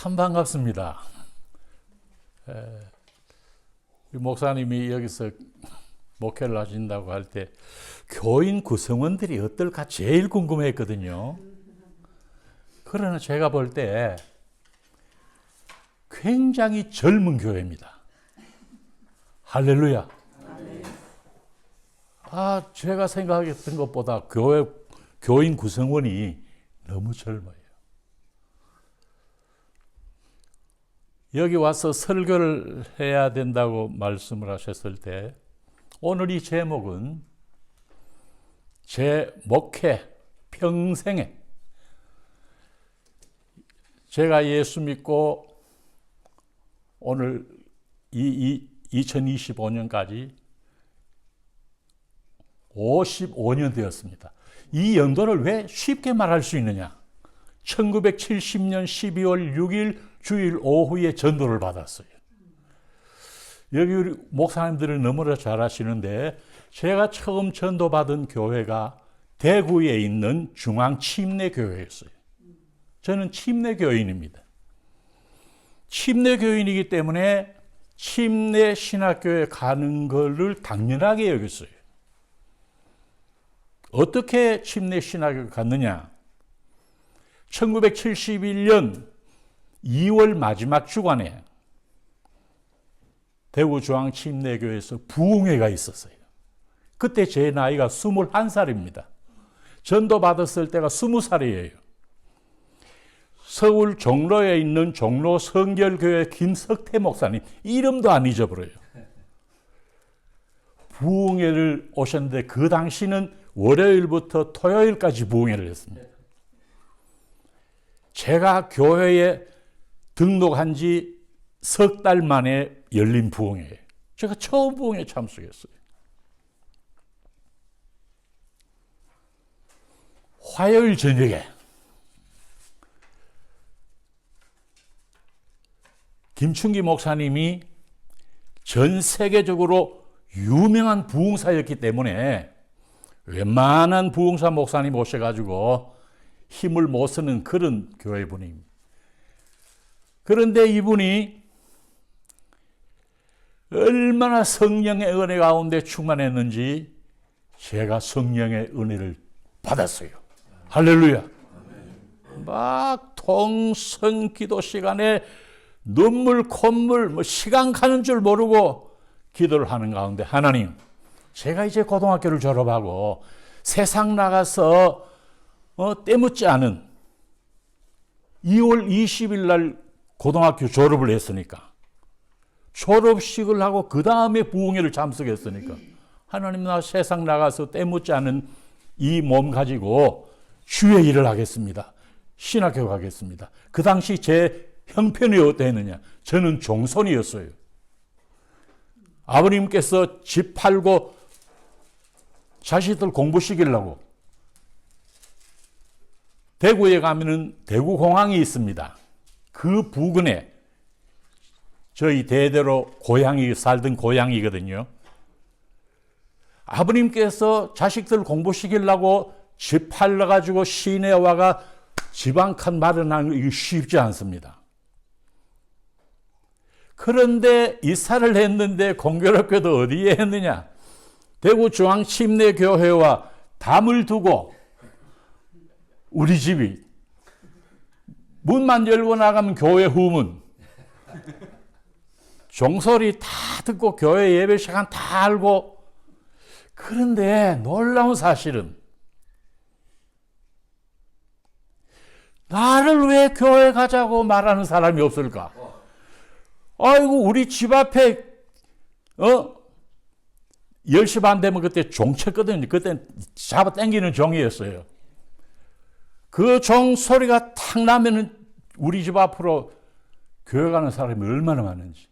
참 반갑습니다. 목사님이 여기서 목회를 하신다고 할 때 교인 구성원들이 어떨까 제일 궁금했거든요. 그러나 제가 볼 때 굉장히 젊은 교회입니다. 할렐루야. 제가 생각했던 것보다 교인 구성원이 너무 젊어요. 여기 와서 설교를 해야 된다고 말씀을 하셨을 때 오늘 이 제목은 제 목회 평생에 제가 예수 믿고 오늘 2025년까지 55년 되었습니다. 이 연도를 왜 쉽게 말할 수 있느냐? 1970년 12월 6일 주일 오후에 전도를 받았어요. 여기 우리 목사님들은 너무나 잘 아시는데 제가 처음 전도받은 교회가 대구에 있는 중앙침례교회였어요. 저는 침례교인입니다. 침례교인이기 때문에 침례신학교에 가는 것을 당연하게 여겼어요. 어떻게 침례신학교에 갔느냐? 1971년 2월 마지막 주간에 대구중앙침례교회에서 부흥회가 있었어요. 그때 제 나이가 21살입니다. 전도 받았을 때가 20살이에요. 서울 종로에 있는 종로 성결교회 김석태 목사님, 이름도 안 잊어버려요. 부흥회를 오셨는데 그 당시는 월요일부터 토요일까지 부흥회를 했습니다. 제가 교회에 등록한 지 석 달 만에 열린 부흥회예요. 제가 처음 부흥회에 참석했어요. 화요일 저녁에 김춘기 목사님이 전 세계적으로 유명한 부흥사였기 때문에 웬만한 부흥사 목사님 오셔가지고 힘을 못 쓰는 그런 교회 분입니다. 그런데 이분이 얼마나 성령의 은혜 가운데 충만했는지 제가 성령의 은혜를 받았어요. 할렐루야. 막 통성 기도 시간에 눈물 콧물 시간 가는 줄 모르고 기도를 하는 가운데 하나님, 제가 이제 고등학교를 졸업하고 세상 나가서 때묻지 않은 2월 20일 날 고등학교 졸업을 했으니까 졸업식을 하고 그 다음에 부흥회를 참석했으니까 하나님, 나 세상 나가서 때묻지 않은 이 몸 가지고 주의 일을 하겠습니다. 신학교 가겠습니다. 그 당시 제 형편이 어땠느냐? 저는 종손이었어요. 아버님께서 집 팔고 자식들 공부시키려고 대구에 가면은 대구공항이 있습니다. 그 부근에 저희 대대로 고향이 살던 고향이거든요. 아버님께서 자식들 공부시키려고 집 팔려가지고 시내에 와가 집 한 칸 마련하는 게 쉽지 않습니다. 그런데 이사를 했는데 공교롭게도 어디에 했느냐? 대구중앙침례교회와 담을 두고 우리 집이 문만 열고 나가면 교회 후문, 종소리 다 듣고 교회 예배 시간 다 알고. 그런데 놀라운 사실은 나를 왜 교회 가자고 말하는 사람이 없을까? 아이고, 우리 집 앞에 10시 반 되면 그때 종 쳤거든요. 그때 잡아 당기는 종이었어요. 그 종 소리가 탁 나면은 우리 집 앞으로 교회 가는 사람이 얼마나 많은지.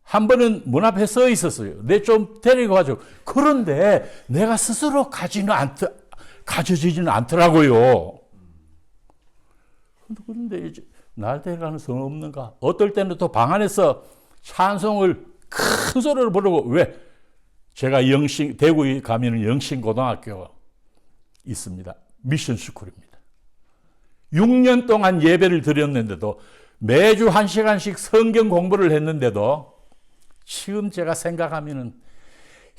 한 번은 문 앞에 서 있었어요. 내 좀 데리고 가죠. 그런데 내가 스스로 가져지지는 않더라고요. 그런데 이제 날 데려가는 성 없는가? 어떨 때는 또 방 안에서 찬송을 큰 소리로 부르고, 왜? 제가 대구에 가면 영신고등학교 있습니다. 미션 스쿨입니다. 6년 동안 예배를 드렸는데도 매주 1시간씩 성경 공부를 했는데도 지금 제가 생각하면은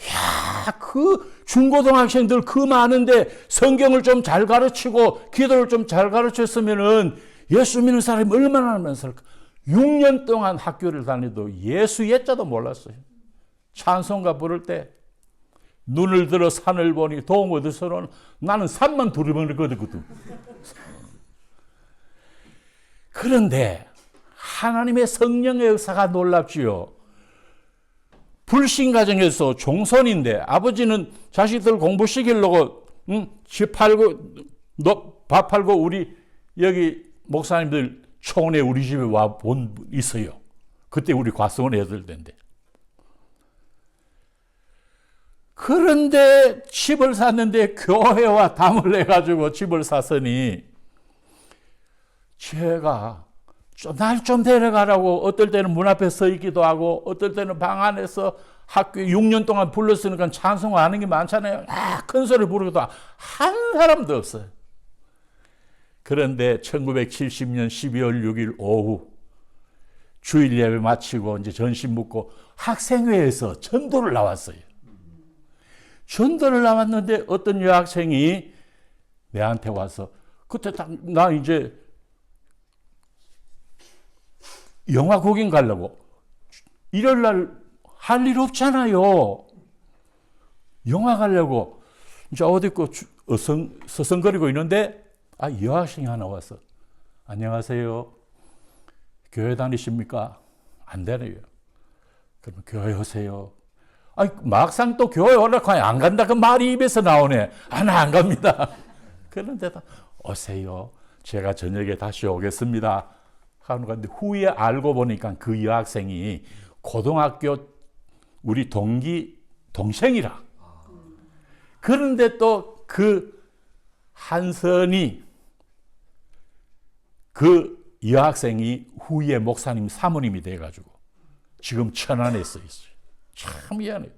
야, 그 중고등학생들 그 많은데 성경을 좀 잘 가르치고 기도를 좀 잘 가르쳤으면은 예수 믿는 사람이 얼마나 많았을까. 6년 동안 학교를 다니도 예수 예자도 몰랐어요. 찬송가 부를 때 눈을 들어 산을 보니 도움 얻으서는 나는 산만 두리번거리거든. 그런데 하나님의 성령의 역사가 놀랍지요. 불신 가정에서 종손인데 아버지는 자식들 공부시키려고 집 팔고 밥 팔고 우리 여기 목사님들 초원에 우리 집에 와 본 있어요. 그때 우리 과성원 애들 때인데. 그런데 집을 샀는데 교회와 담을 내가지고 집을 샀으니 제가 날 좀 데려가라고 어떨 때는 문 앞에 서 있기도 하고 어떨 때는 방 안에서 학교 6년 동안 불렀으니까 찬송하는 게 많잖아요. 큰 소리 부르기도 한 사람도 없어요. 그런데 1970년 12월 6일 오후 주일 예배 마치고 이제 전신 묻고 학생회에서 전도를 나왔어요. 전도를 나왔는데 어떤 여학생이 내한테 와서 그때 딱 나 이제 영화 구경 가려고 일요일 날 할 일 없잖아요. 영화 가려고 이제 어디 거 서성거리고 있는데 여학생이 하나 와서 안녕하세요. 교회 다니십니까? 안 다녀요. 그러면 교회 오세요. 막상 또 교회 오라고 안 간다 그 말이 입에서 나오네. 나 안 갑니다. 그런데도 오세요. 제가 저녁에 다시 오겠습니다. 하는 건데 후에 알고 보니까 그 여학생이 고등학교 우리 동생이라. 그런데 또 그 한선이 그 여학생이 후에 목사님 사모님이 돼가지고 지금 천안에 써 있어요. 참 미안해요.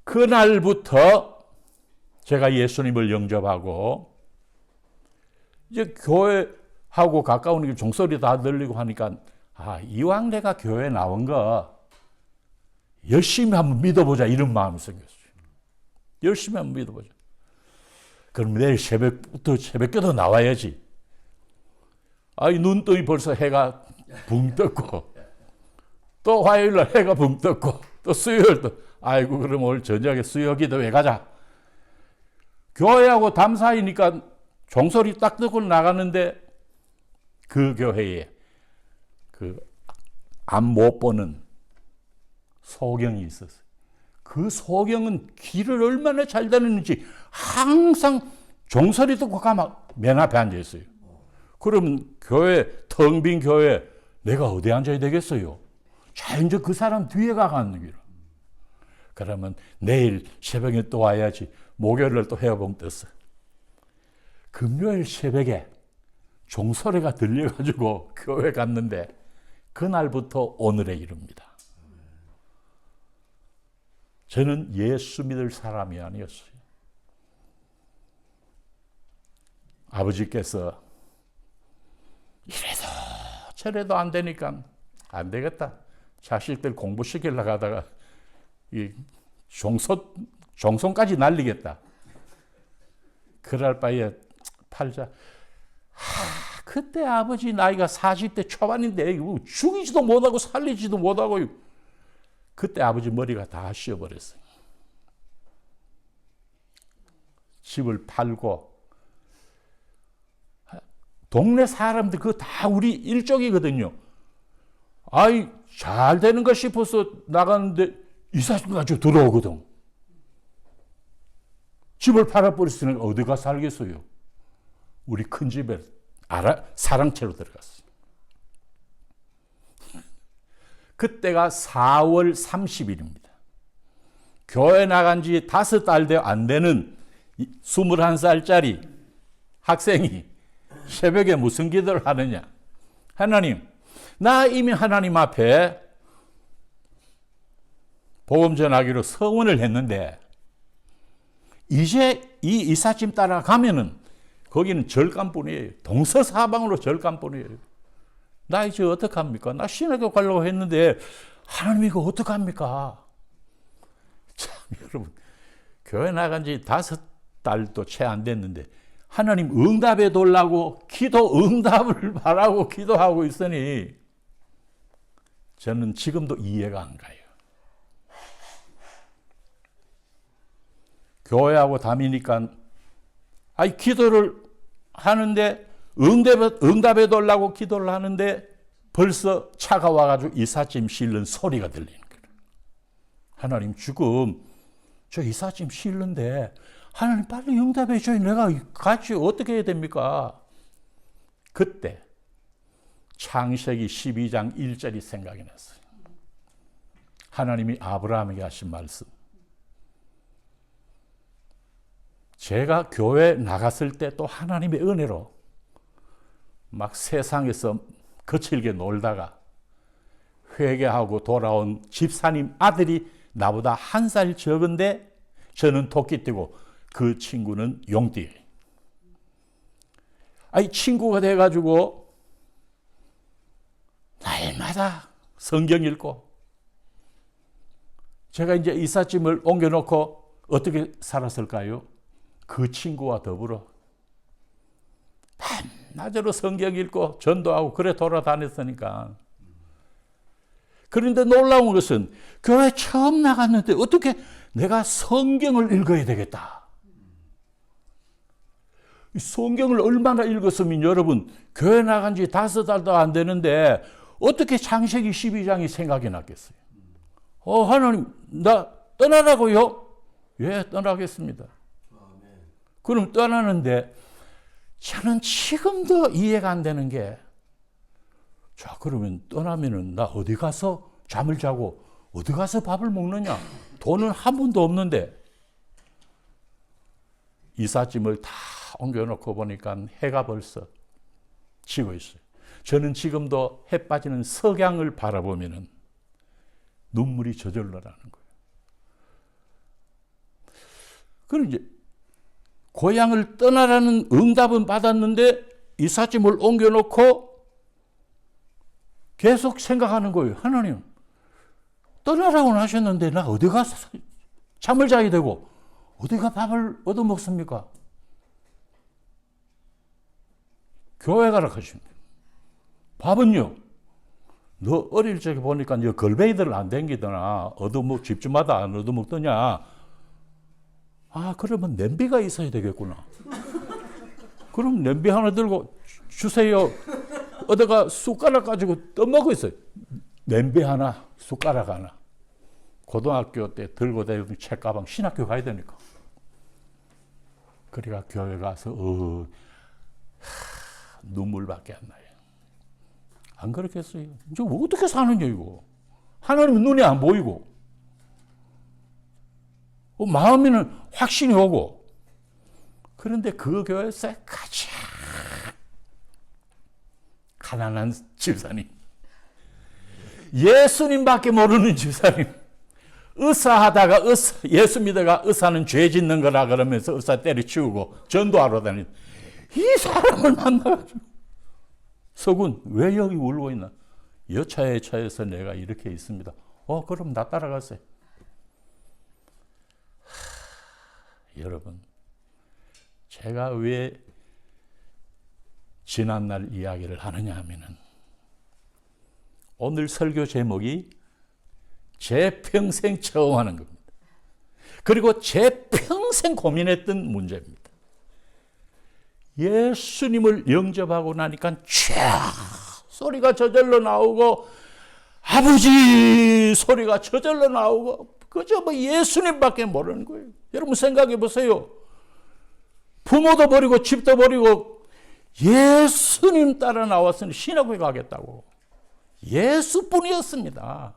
그날부터 제가 예수님을 영접하고 이제 교회하고 가까운 게 종소리 다 들리고 하니까 이왕 내가 교회 나온 거 열심히 한번 믿어보자 이런 마음이 생겼어요. 열심히 한번 믿어보자. 그럼 내일 새벽부터 새벽에도 나와야지. 눈뜨니 벌써 해가 붕 떴고 또 화요일날 해가 붕 떴고 또 수요일도 그럼 오늘 저녁에 수요 기도회 가자. 교회하고 담 사이니까 종소리 딱 듣고 나가는데 그 교회에 그 안 못 보는 소경이 있었어요. 그 소경은 길을 얼마나 잘 다니는지 항상 종소리 듣고 가면 맨 앞에 앉아 있어요. 그러면 교회, 텅 빈 교회 내가 어디 앉아야 되겠어요? 자, 이제 그 사람 뒤에 가가 앉는 길을. 그러면 내일 새벽에 또 와야지. 목요일날 또 해가 봉 떴어. 금요일 새벽에 종소리가 들려가지고 교회 갔는데 그날부터 오늘에 이릅니다. 저는 예수 믿을 사람이 아니었어요. 아버지께서 이래도 저래도 안 되니까 안 되겠다. 자식들 공부시키려고 하다가 이 종손까지 날리겠다. 그럴 바에 팔자. 그때 아버지 나이가 40대 초반인데 죽이지도 못하고 살리지도 못하고 그때 아버지 머리가 다 씌어버렸어요. 집을 팔고 동네 사람들 그거 다 우리 일족이거든요. 잘 되는 거 싶어서 나가는데 이사님 가지고 들어오거든. 집을 팔아버렸으니까 어디가 살겠어요. 우리 큰 집에 사랑채로 들어갔어요. 그때가 4월 30일입니다. 교회 나간 지 5달 안 되는 21살짜리 학생이 새벽에 무슨 기도를 하느냐. 하나님, 나 이미 하나님 앞에 복음 전하기로 서원을 했는데 이제 이 이삿짐 따라가면은 거기는 절간뿐이에요. 동서사방으로 절간뿐이에요. 나 이제 어떡합니까? 나 신학교 가려고 했는데 하나님 이거 어떡합니까? 참 여러분, 교회 나간 지 5달도 채 안 됐는데 하나님 응답해 달라고 기도 응답을 바라고 기도하고 있으니 저는 지금도 이해가 안 가요. 교회하고 다니니까 기도를 하는데 응답해 달라고 기도를 하는데 벌써 차가 와가지고 이삿짐 실는 소리가 들리는 거예요. 하나님 지금 저 이삿짐 실는데 하나님 빨리 응답해 줘요. 내가 같이 어떻게 해야 됩니까? 그때 창세기 12장 1절이 생각이 났어요. 하나님이 아브라함에게 하신 말씀. 제가 교회 나갔을 때 또 하나님의 은혜로 막 세상에서 거칠게 놀다가 회개하고 돌아온 집사님 아들이 나보다 1살 적은데 저는 토끼띠고 그 친구는 용띠예요. 친구가 돼가지고 날마다 성경 읽고 제가 이제 이삿짐을 옮겨놓고 어떻게 살았을까요? 그 친구와 더불어 밤낮으로 성경 읽고 전도하고 그래 돌아다녔으니까. 그런데 놀라운 것은 교회 처음 나갔는데 어떻게 내가 성경을 읽어야 되겠다. 성경을 얼마나 읽었으면 여러분 교회 나간 지 5달도 안 되는데 어떻게 창세기 12장이 생각이 났겠어요. 하나님 나 떠나라고요? 예, 떠나겠습니다. 그럼 떠나는데 저는 지금도 이해가 안 되는 게 자, 그러면 떠나면은 나 어디 가서 잠을 자고 어디 가서 밥을 먹느냐? 돈은 한 푼도 없는데. 이삿짐을 다 옮겨놓고 보니까 해가 벌써 지고 있어요. 저는 지금도 해 빠지는 석양을 바라보면은 눈물이 저절로 나는 거예요. 그럼 이제 고향을 떠나라는 응답은 받았는데 이삿짐을 옮겨놓고 계속 생각하는 거예요. 하나님, 떠나라고는 하셨는데 나 어디 가서 잠을 자야 되고 어디가 밥을 얻어먹습니까? 교회 가라 하십니다. 밥은요? 너 어릴 적에 보니까 걸베이들 안 댕기더나 얻어먹 집주마다 안 얻어먹더냐? 그러면 냄비가 있어야 되겠구나. 그럼 냄비 하나 들고 주세요. 어디가 숟가락 가지고 떠먹고 있어요. 냄비 하나, 숟가락 하나. 고등학교 때 들고 다니는 책가방 신학교 가야 되니까. 그러니까 교회 가서 눈물밖에 안 나요. 안 그렇겠어요? 이제 어떻게 사느냐 이거. 하나님 눈에 안 보이고 마음에는 확신이 오고. 그런데 그 교회에서 가장 가난한 집사님, 예수님밖에 모르는 집사님, 의사하다가 예수 믿어가 의사는 죄 짓는 거라 그러면서 의사 때려치우고 전도하러 다니는 이 사람을 만나가지고 서군 왜 여기 울고 있나? 여차에 차에서 내가 이렇게 있습니다. 그럼 나 따라가세요. 여러분, 제가 왜 지난날 이야기를 하느냐 하면은 오늘 설교 제목이 제 평생 처음 하는 겁니다. 그리고 제 평생 고민했던 문제입니다. 예수님을 영접하고 나니까 쫙 소리가 저절로 나오고 아버지 소리가 저절로 나오고 그저 예수님밖에 모르는 거예요. 여러분 생각해 보세요. 부모도 버리고 집도 버리고 예수님 따라 나왔으니 신학교에 가겠다고. 예수뿐이었습니다.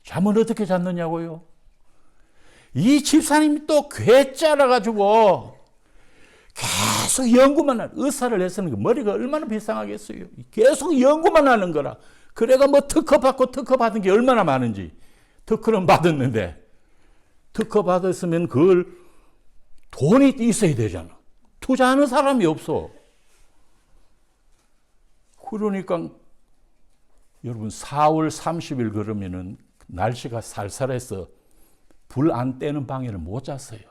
잠은 어떻게 잤느냐고요? 이 집사님이 또 괴짜라가지고 계속 연구만 하는, 의사를 했으니까 머리가 얼마나 비상하겠어요. 계속 연구만 하는 거라. 그래가 특허 받고 특허 받은 게 얼마나 많은지. 특허는 받았는데 특허 받았으면 그걸 돈이 있어야 되잖아. 투자하는 사람이 없어. 그러니까 여러분 4월 30일 그러면은 날씨가 쌀쌀해서 불 안 떼는 방에는 못 잤어요.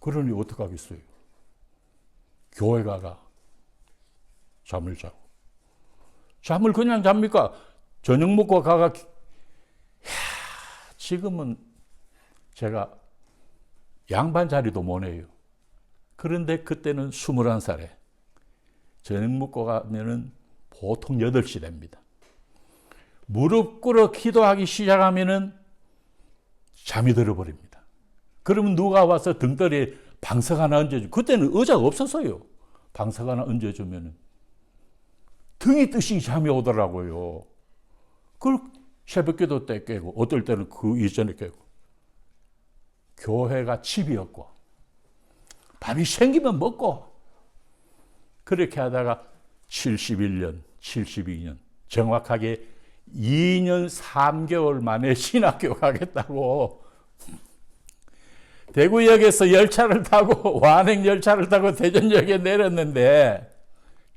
그러니 어떡하겠어요? 교회 가가 잠을 자고. 잠을 그냥 잡니까? 저녁 먹고 가가. 지금은 제가 양반 자리도 못 해요. 그런데 그때는 21살에 저녁 먹고 가면은 보통 8시 됩니다. 무릎 꿇어 기도하기 시작하면은 잠이 들어버립니다. 그러면 누가 와서 등다리에 방석 하나 얹어주고, 그때는 의자가 없었어요. 방석 하나 얹어주면은 등이 뜨시 잠이 오더라고요. 그걸 새벽기도 때 깨고, 어떨 때는 그 이전에 깨고. 교회가 집이었고, 밥이 생기면 먹고, 그렇게 하다가 71년, 72년, 정확하게 2년 3개월 만에 신학교 가겠다고 대구역에서 열차를 타고, 완행 열차를 타고 대전역에 내렸는데,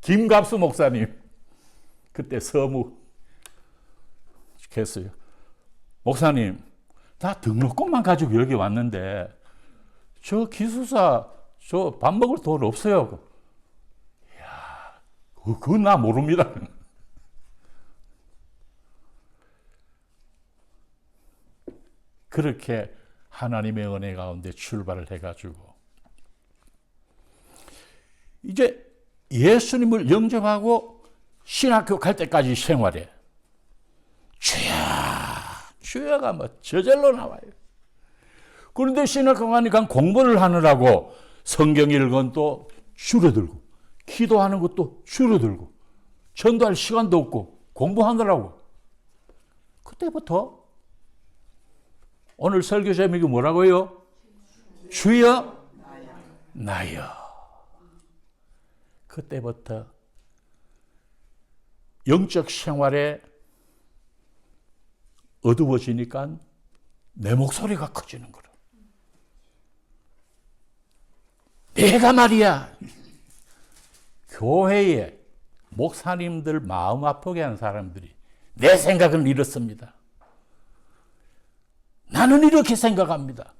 김갑수 목사님, 그때 서무 했어요. 목사님, 나 등록금만 가지고 여기 왔는데 저 기숙사 저 밥 먹을 돈 없어요. 이야, 그건 나 모릅니다. 그렇게 하나님의 은혜 가운데 출발을 해가지고 이제 예수님을 영접하고 신학교 갈 때까지 생활해. 주야가 뭐 저절로 나와요. 그런데 신학교 가니까 공부를 하느라고 성경 읽은 또 줄어들고, 기도하는 것도 줄어들고, 전도할 시간도 없고, 공부하느라고. 그때부터 오늘 설교 제목이 뭐라고요? 주여 나여. 그때부터 영적 생활에 어두워지니까 내 목소리가 커지는 거라. 내가 말이야, 교회에 목사님들 마음 아프게 하는 사람들이 내 생각은 이렇습니다. 나는 이렇게 생각합니다.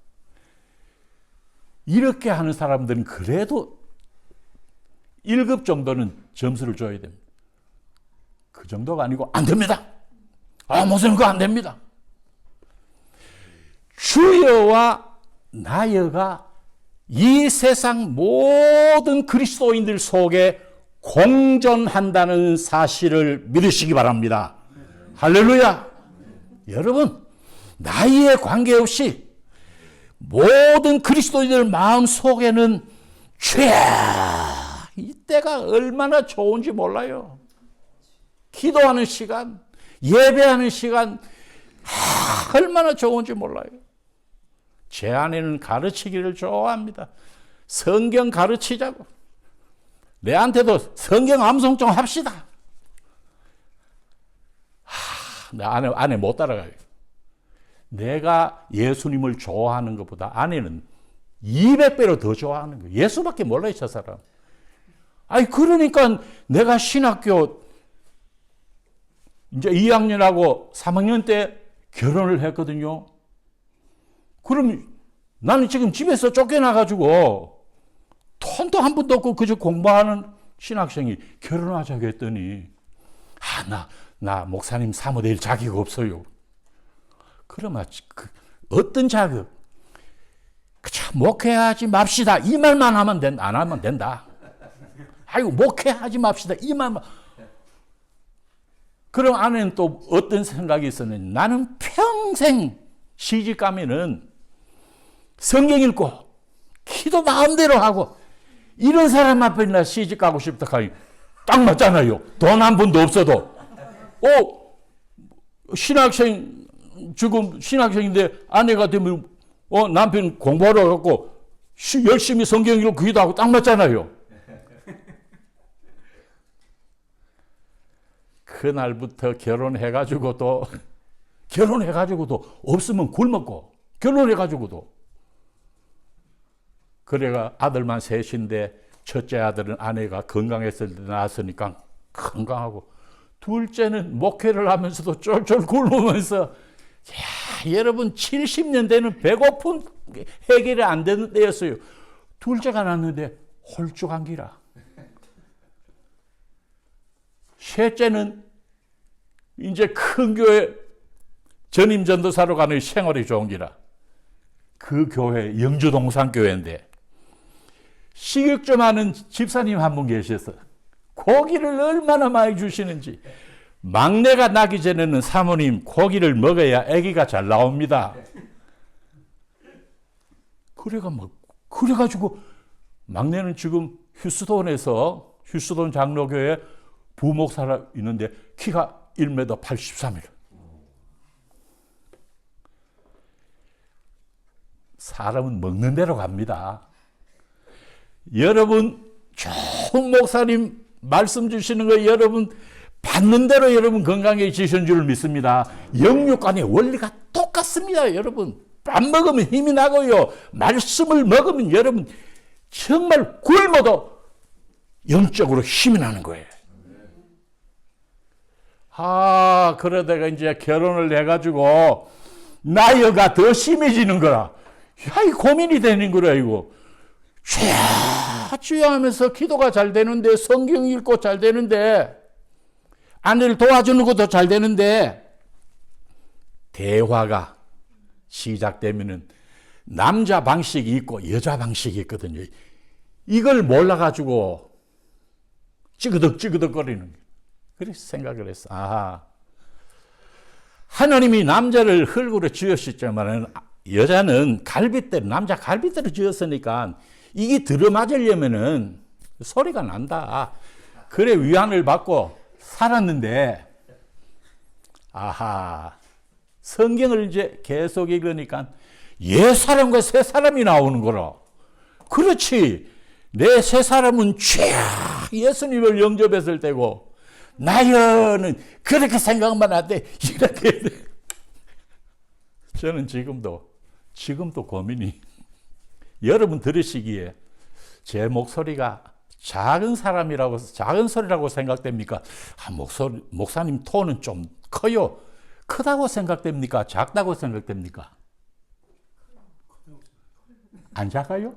이렇게 하는 사람들은 그래도 1급 정도는 점수를 줘야 됩니다. 그 정도가 아니고 안 됩니다. 목사님 그거 안 됩니다. 주여와 나여가 이 세상 모든 그리스도인들 속에 공존한다는 사실을 믿으시기 바랍니다. 할렐루야. 여러분, 나이에 관계없이 모든 그리스도인들 마음 속에는 죄야, 이때가 얼마나 좋은지 몰라요. 기도하는 시간, 예배하는 시간, 얼마나 좋은지 몰라요. 제 아내는 가르치기를 좋아합니다. 성경 가르치자고. 내한테도 성경 암송 좀 합시다. 내 아내 못 따라가요. 내가 예수님을 좋아하는 것보다 아내는 200배로 더 좋아하는 거예요. 예수밖에 몰라요, 저 사람. 그러니까 내가 신학교 이제 2학년하고 3학년 때 결혼을 했거든요. 그럼 나는 지금 집에서 쫓겨나가지고 돈도 한 푼도 없고 그저 공부하는 신학생이 결혼하자고 했더니 나 목사님 사모될 자격 없어요. 그러면 어떤 자격? 그저 목회하지 맙시다. 이 말만 하면 된다. 안 하면 된다. 목회하지 맙시다. 이 말만. 그럼 아내는 또 어떤 생각이 있었는지, 나는 평생 시집 가면은 성경 읽고 기도 마음대로 하고 이런 사람 앞에 나 시집 가고 싶다 하니 딱 맞잖아요. 돈 한 푼도 없어도. 신학생, 지금 신학생인데 아내가 되면 남편 공부하러 가고 열심히 성경 읽고 기도하고 딱 맞잖아요. 그날부터 결혼해가지고도 없으면 굶었고, 결혼해가지고도 그래가 아들만 셋인데 첫째 아들은 아내가 건강했을 때 낳았으니까 건강하고, 둘째는 목회를 하면서도 쫄쫄 굶으면서, 야, 여러분 70년 되는 배고픈 해결이 안 되는 때였어요. 둘째가 낳았는데 홀쭉한 기라. 셋째는 이제 큰 교회 전임 전도사로 가는 생활이 좋은 기라. 그 교회 영주동산교회인데 식욕 좀 하는 집사님 한 분 계셔서 고기를 얼마나 많이 주시는지, 막내가 나기 전에는 사모님 고기를 먹어야 아기가 잘 나옵니다. 그래가지고 막내는 지금 휴스톤 장로교회 부목사라 있는데 키가 1m 83이라. 사람은 먹는 대로 갑니다. 여러분 좋은 목사님 말씀 주시는 거 여러분 받는 대로 여러분 건강해지신 줄 믿습니다. 영육간의 원리가 똑같습니다. 여러분 밥 먹으면 힘이 나고요, 말씀을 먹으면 여러분 정말 굶어도 영적으로 힘이 나는 거예요. 그러다가 이제 결혼을 해가지고 나이가 더 심해지는 거라. 야, 이 고민이 되는 거라, 이거. 주야 하면서 기도가 잘 되는데, 성경 읽고 잘 되는데, 아내를 도와주는 것도 잘 되는데, 대화가 시작되면은 남자 방식이 있고 여자 방식이 있거든요. 이걸 몰라가지고 찌그덕 거리는 거예요. 그래서 생각을 했어. 하나님이 남자를 흙으로 지으셨지만 여자는 갈빗대로, 남자 갈빗대로 지었으니까 이게 들어맞으려면은 소리가 난다. 그래 위안을 받고 살았는데, 성경을 이제 계속 읽으니까 옛 사람과 새 사람이 나오는 거라. 그렇지. 내 새 사람은 예수님을 영접했을 때고, 나여는 그렇게 생각만 하되 이렇게 돼. 저는 지금도 고민이, 여러분 들으시기에 제 목소리가 작은 소리라고 생각됩니까? 목사님 톤은 좀 커요. 크다고 생각됩니까? 작다고 생각됩니까? 안 작아요?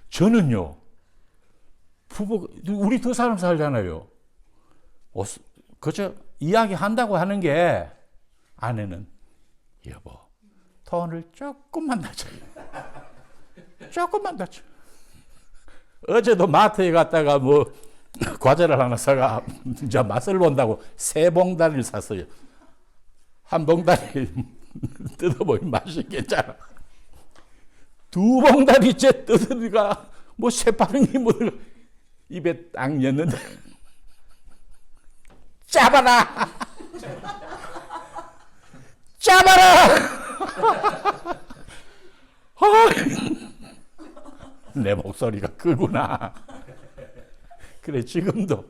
저는요, 우리 두 사람 살잖아요. 그저 이야기한다고 하는 게, 아내는 여보 톤을 조금만 낮춰. 어제도 마트에 갔다가 과자를 하나 사가 이제 맛을 본다고 3봉다리를 샀어요. 한 봉다리 뜯어보면 맛이 괜찮아. 2봉다리째 뜯으니까 새파랑이 묻어 입에 딱 였는데, 짜봐라! 내 목소리가 크구나. 그래, 지금도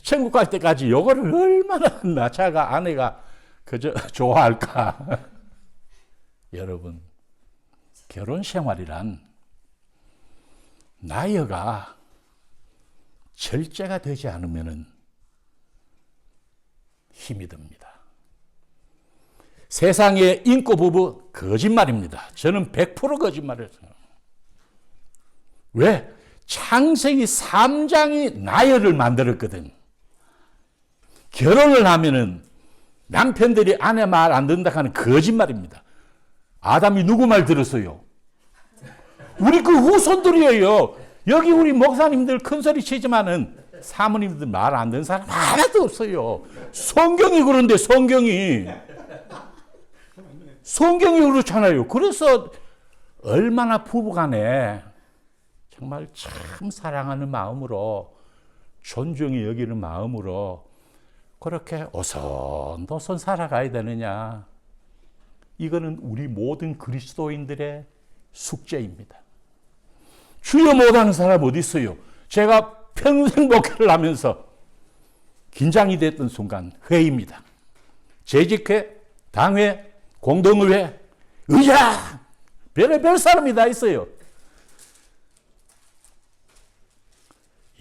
천국 갈 때까지 요거를 얼마나 나차가 아내가 그저 좋아할까. 여러분, 결혼 생활이란 나이가 절제가 되지 않으면 힘이 듭니다. 세상의 인고 부부 거짓말입니다. 저는 100% 거짓말이에요. 왜? 창세기 3장이 나열을 만들었거든. 결혼을 하면은 남편들이 아내 말 안 듣는다 하는 거짓말입니다. 아담이 누구 말 들었어요? 우리 그 후손들이에요. 여기 우리 목사님들 큰 소리 치지만은 사모님들 말 안 듣는 사람 하나도 없어요. 성경이 그런데 성경이 그렇잖아요. 그래서 얼마나 부부간에 정말 참 사랑하는 마음으로, 존중히 여기는 마음으로 그렇게 오손도손 살아가야 되느냐. 이거는 우리 모든 그리스도인들의 숙제입니다. 주여 못하는 사람 어디 있어요? 제가 평생 목회를 하면서 긴장이 됐던 순간 회의입니다. 재직회, 당회, 공동의회, 의장, 별의별 사람이 다 있어요.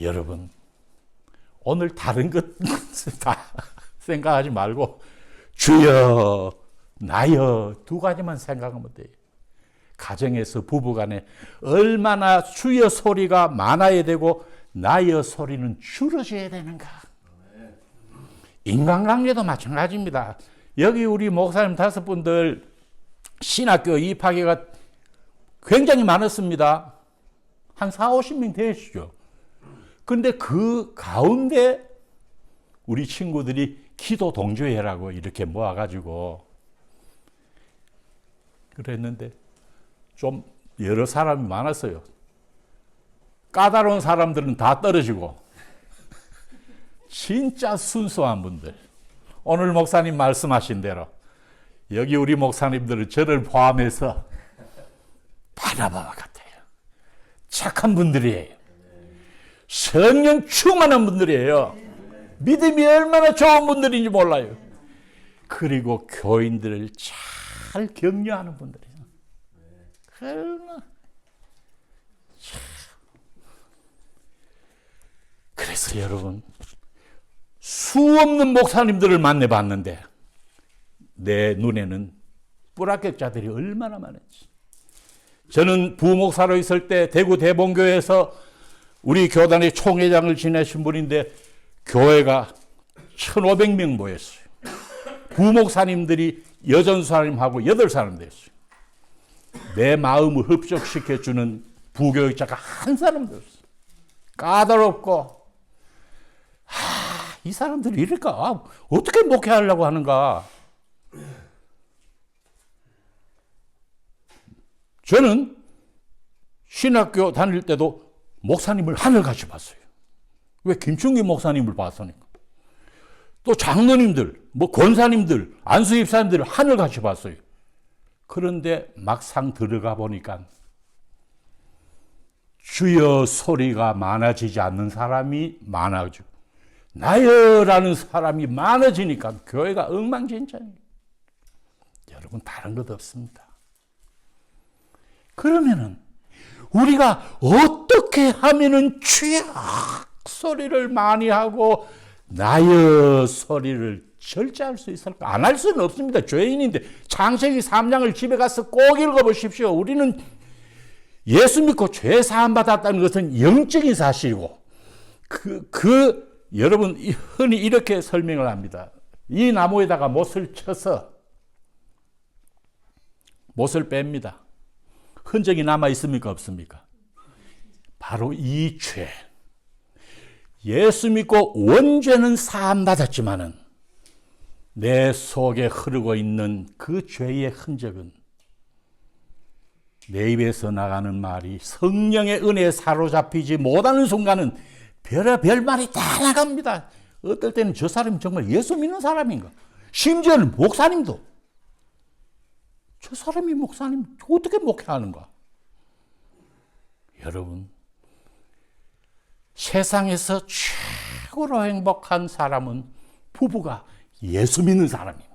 여러분, 오늘 다른 것 다 생각하지 말고 주여, 나여 두 가지만 생각하면 돼요. 가정에서 부부간에 얼마나 주여 소리가 많아야 되고 나여 소리는 줄어져야 되는가. 인간관계도 마찬가지입니다. 여기 우리 목사님 5분들 신학교 입학회가 굉장히 많았습니다. 한 40-50명 되시죠. 근데 그 가운데 우리 친구들이 기도 동조회라고 이렇게 모아가지고 그랬는데 좀 여러 사람이 많았어요. 까다로운 사람들은 다 떨어지고 진짜 순수한 분들, 오늘 목사님 말씀하신 대로 여기 우리 목사님들은 저를 포함해서 바나바와 같아요. 착한 분들이에요. 성령 충만한 분들이에요. 믿음이 얼마나 좋은 분들인지 몰라요. 그리고 교인들을 잘 격려하는 분들이에요. 그래서 여러분, 수없는 목사님들을 만나봤는데 내 눈에는 불합격자들이 얼마나 많은지. 저는 부목사로 있을 때 대구 대봉교회에서 우리 교단의 총회장을 지내신 분인데 교회가 1,500명 모였어요. 부목사님들이 여전사님하고 8사람 됐어요. 내 마음을 흡족시켜주는 부교육자가 한 사람도 없어요. 까다롭고 이 사람들이 이럴까? 어떻게 목회하려고 하는가? 저는 신학교 다닐 때도 목사님을 하늘같이 봤어요. 왜? 김충기 목사님을 봤으니까. 또 장로님들, 권사님들, 안수입사님들을 하늘같이 봤어요. 그런데 막상 들어가 보니까 주여 소리가 많아지지 않는 사람이 많아지고 나여라는 사람이 많아지니까 교회가 엉망진창이에요. 여러분, 다른 것 없습니다. 그러면은 우리가 어떻게 하면은 주여 소리를 많이 하고 나여 소리를 절제할 수 있을까? 안 할 수는 없습니다. 죄인인데 창세기 3장을 집에 가서 꼭 읽어보십시오. 우리는 예수 믿고 죄 사함 받았다는 것은 영적인 사실이고 여러분 흔히 이렇게 설명을 합니다. 이 나무에다가 못을 쳐서 못을 뺍니다. 흔적이 남아 있습니까? 없습니까? 바로 이 죄. 예수 믿고 원죄는 사함 받았지만은 내 속에 흐르고 있는 그 죄의 흔적은 내 입에서 나가는 말이 성령의 은혜에 사로잡히지 못하는 순간은 별의별 말이 다 나갑니다. 어떨 때는 저 사람이 정말 예수 믿는 사람인가? 심지어는 목사님도 저 사람이 목사님 어떻게 목회하는가? 여러분, 세상에서 최고로 행복한 사람은 부부가 예수 믿는 사람입니다.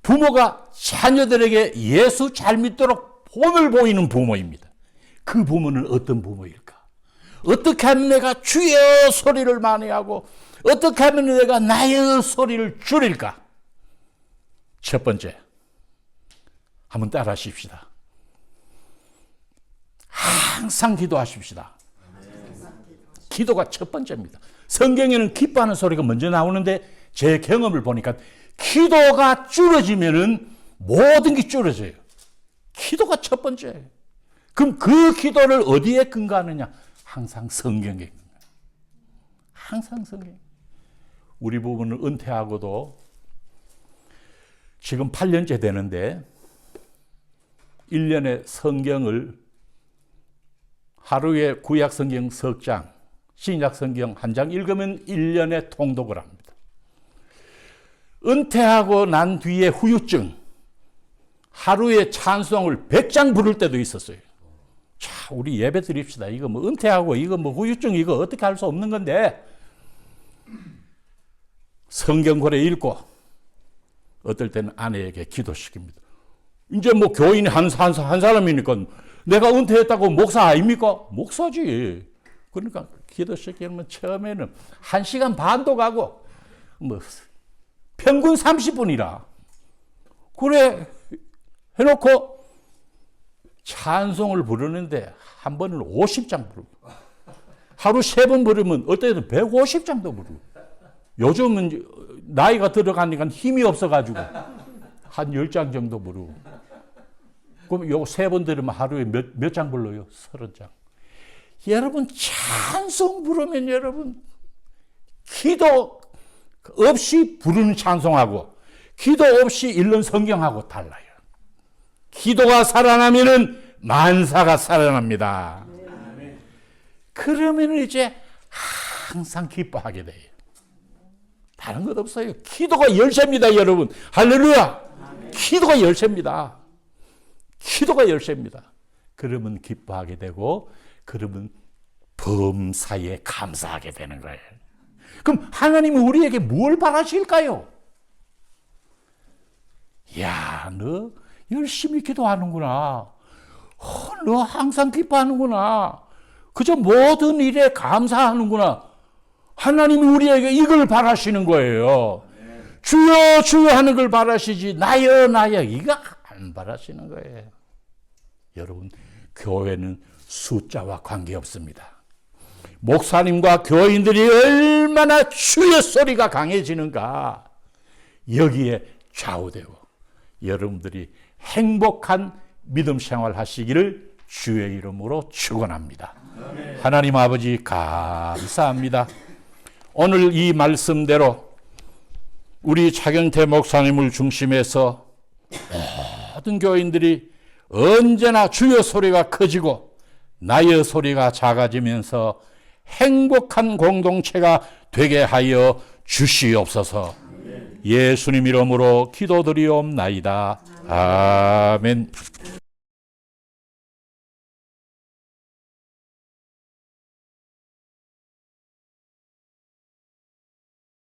부모가 자녀들에게 예수 잘 믿도록 본을 보이는 부모입니다. 그 부모는 어떤 부모일까? 어떻게 하면 내가 주여 소리를 많이 하고 어떻게 하면 내가 나의 소리를 줄일까? 첫 번째, 한번 따라 하십시다. 항상 기도하십시다. 기도가 첫 번째입니다. 성경에는 기뻐하는 소리가 먼저 나오는데 제 경험을 보니까 기도가 줄어지면은 모든 게 줄어져요. 기도가 첫 번째예요. 그럼 그 기도를 어디에 근거하느냐? 항상 성경에. 항상 성경. 우리 부부는 은퇴하고도 지금 8년째 되는데 1년에 성경을 하루에 구약 성경 석 장, 신약 성경 한 장 읽으면 1년에 통독을 합니다. 은퇴하고 난 뒤에 후유증, 하루에 찬송을 100장 부를 때도 있었어요. 자, 우리 예배 드립시다. 이거 뭐 은퇴하고 이거 뭐 후유증 이거 어떻게 할 수 없는 건데 성경 고래 읽고 어떨 때는 아내에게 기도시킵니다. 이제 뭐 교인 한 사람이니까 내가 은퇴했다고 목사 아닙니까? 목사지. 그러니까 기도시키면 처음에는 1시간 반도 가고 뭐 평균 30분이라. 그래 해놓고 찬송을 부르는데 한 번은 50장 부르고 하루 3번 부르면 어떨 때는 150장도 부르고 요즘은 나이가 들어가니까 힘이 없어가지고 한 10장 정도 부르고 그럼 요거 3번 들으면 하루에 몇 장 불러요? 30장. 여러분 찬송 부르면 여러분 기도 없이 부르는 찬송하고 기도 없이 읽는 성경하고 달라요. 기도가 살아나면은 만사가 살아납니다. 그러면 이제 항상 기뻐하게 돼요. 다른 것 없어요. 기도가 열쇠입니다, 여러분. 할렐루야. 기도가 열쇠입니다. 기도가 열쇠입니다. 그러면 기뻐하게 되고 그러면 범사에 감사하게 되는 거예요. 그럼 하나님은 우리에게 뭘 바라실까요? 야, 너 열심히 기도하는구나. 너 항상 기뻐하는구나. 그저 모든 일에 감사하는구나. 하나님이 우리에게 이걸 바라시는 거예요. 주여 주여 하는 걸 바라시지 나여 나여 이거 안 바라시는 거예요. 여러분 교회는 숫자와 관계없습니다. 목사님과 교인들이 얼마나 주의 소리가 강해지는가 여기에 좌우되고 여러분들이 행복한 믿음 생활 하시기를 주의 이름으로 축원합니다. 하나님 아버지 감사합니다. 오늘 이 말씀대로 우리 차경태 목사님을 중심해서 모든 교인들이 언제나 주의 소리가 커지고 나의 소리가 작아지면서 행복한 공동체가 되게 하여 주시옵소서. 예수님 이름으로 기도드리옵나이다. 아멘.